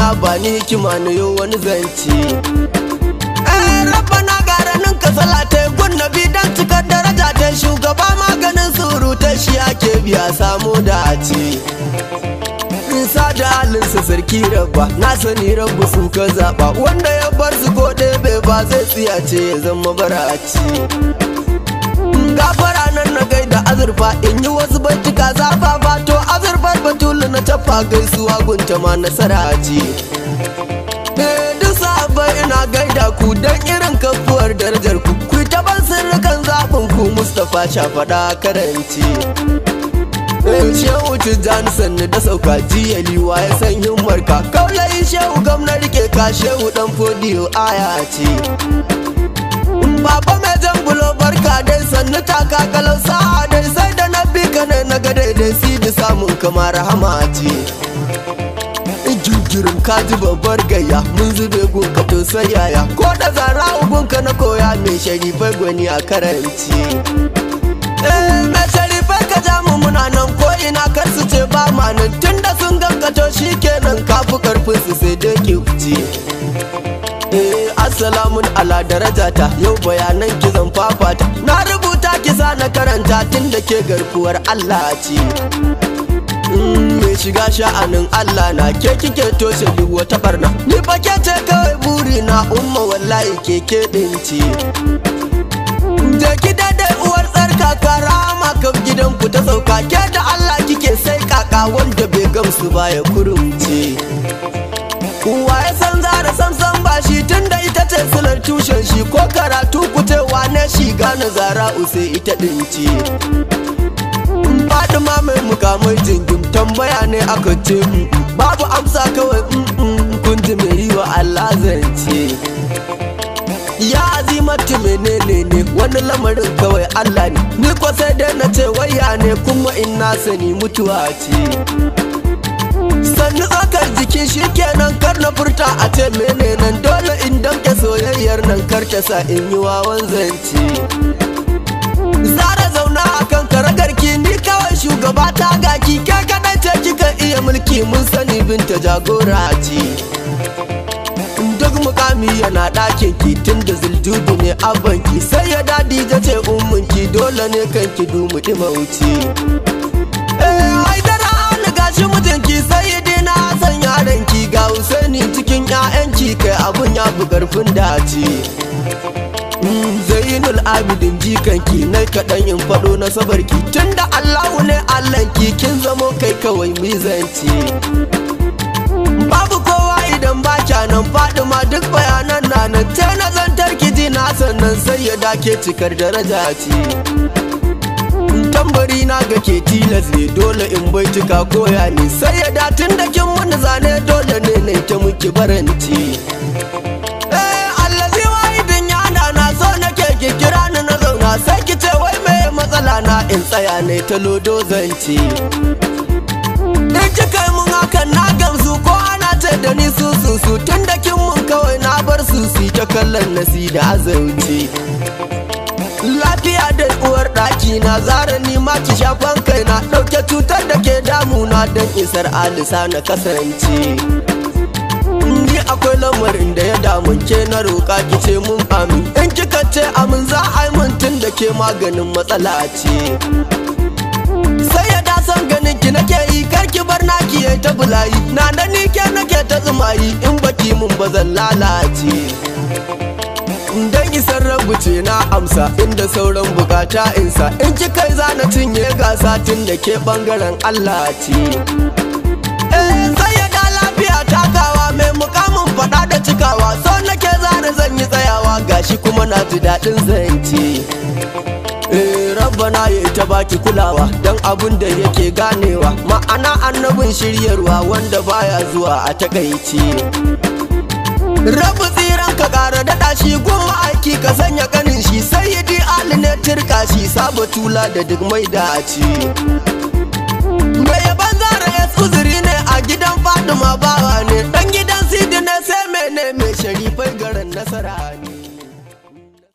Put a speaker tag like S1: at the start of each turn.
S1: rabbana ba ni hikima na yau wani zance. Rabbana garanin ka salatai gun nabi dan cikar daraja ta shugaba maganin surutai shi ake biya samu dace. Nisa da halinsa sarki rabba na sani rabbu su ka zaɓa wanda ya bar su ko ɗebe ba zai tsiyace ya zama baraci. Gafara nan na gaida azurfa in yi wasu baituka zafafa to azurfar batulu na tafa gaisuwa gunta ma nasara ce. Duk sahabbai ina gaida ku dan irin kafuwar darajar ku ku ta ban sirrukan zaɓin ku Mustapha shafaɗa karanci. Shehu Tijjani sannu da sauka jiya liwa ya san himmarka kaulayin shehu gamna rike ka shehu dan fodiyo aya ce. Baba mai jan bulo barka dai sannu taka kalau sa'a dai sai da na bi ka ne na ga daidai sidi samun kamar rahama ce. Girgirin kaji babbar gayya mun zube gunka to sai yaya ko da zara gunka na koya mai sharifai gwani a karanci. Mai sharifai ka ja mu muna nan ko ina kar su ce ba ma nan tunda sun gankato shi kenan kafi karfin su sai dai ki wuce. Assalamun ala darajata yau bayanan ki zan fafata na rubuta kisa na karanta tun da ke garkuwar Allah ce. Mai shiga sha'anin Allah na ke kike toshe duk wata barna ni fa ke ce kawai buri na umma wallahi keke din ce. Je ki daidai uwar tsarka karama kaf gidan ku ta sauka ke da Allah kike sai kaka wanda bai gamsu ba ya kurumce. Kowa ya san zara samsam ba shi tunda ita ce silar tushen shi ko karatu kutewa ne shi gane zara usai ita dinci. Fatima mai mukamai jingim tambaya ne aka ce babu amsa kawai kun ji mai yi wa Allah zance. Ya azimatu menene ne wani lamarin kawai Allah ne ni ko sai dai na ce waya ne kuma in na sani mutuwa ce. Sannu akar jiki shi kenan kar na furta a ce mene nan dole in damke soyayyar nan kar ta sa in yi wawan zance. Zara zauna akan karagarki ni kawai shugaba ta gaki ke kadai ce kika iya mulki mun sani binta jagora ce. Duk mukami yana ɗakin ki tun da ziljudu ne abanki sai ya dadi ta ce umminki dole ne kanki dumu ɗimauci. Haidara ni gashi mutunki sai ya dina san yaranki ga Husaini cikin 'ya'yanki kai abun ya fi ƙarfin dace. Zainul Abidin jikanki na kaɗan in faɗo na sabarki tunda Allahu ne Allahnki kin zamo kai kawai mizanci. Babu kowa idan ba nan Fatima duk bayanan na nan te na zantar ki na sannan sai ya dake cikar daraja ce. Tambari na ga ke tilas ne dole in bai cika koya ne sai ya datin da kin wani zane dole ne na ta muki baranci. Kira ni na zauna sai ki ce wai me matsala na in tsaya ne ta lodo zance. In ki kai mun hakan na gamsu ko ana ce da ni su tun da kin mun kawai na bar su ta kallon nasi da azauce. Lafiya da uwar ɗaki na zara ni ma ki shafan kai na ɗauke cutar da ke damuna don isar alisa na kasance. Ni akwai lamarin da ya damun ke na roƙa ki ce mun amin in kika ce amin za a yi mun tun da ke maganin matsala ce. Sai ya dasan ganin ki nake yi kar ki bar naki yayi ta bulayi na ni ke nake ta tsumayi in baki mun ba zan lalace. Dan isar rabu ce na amsa inda sauran bukata insa in kika za na cinye gasa tun da ke bangaren Allah ce. Sai ya da lafiya takawa mai mukamin faɗa da cikawa so nake zana zan yi tsayawa gashi kuma na ji daɗin zance. Rabbana ya ta baki kulawa dan abun da yake ganewa ma'ana annabin shiryarwa wanda baya zuwa a takaici. Rabu tsiran ka ƙara daɗa shi goma aiki ka sanya kanin shi sai yi Ali ne turka shi saba tula da duk mai dace.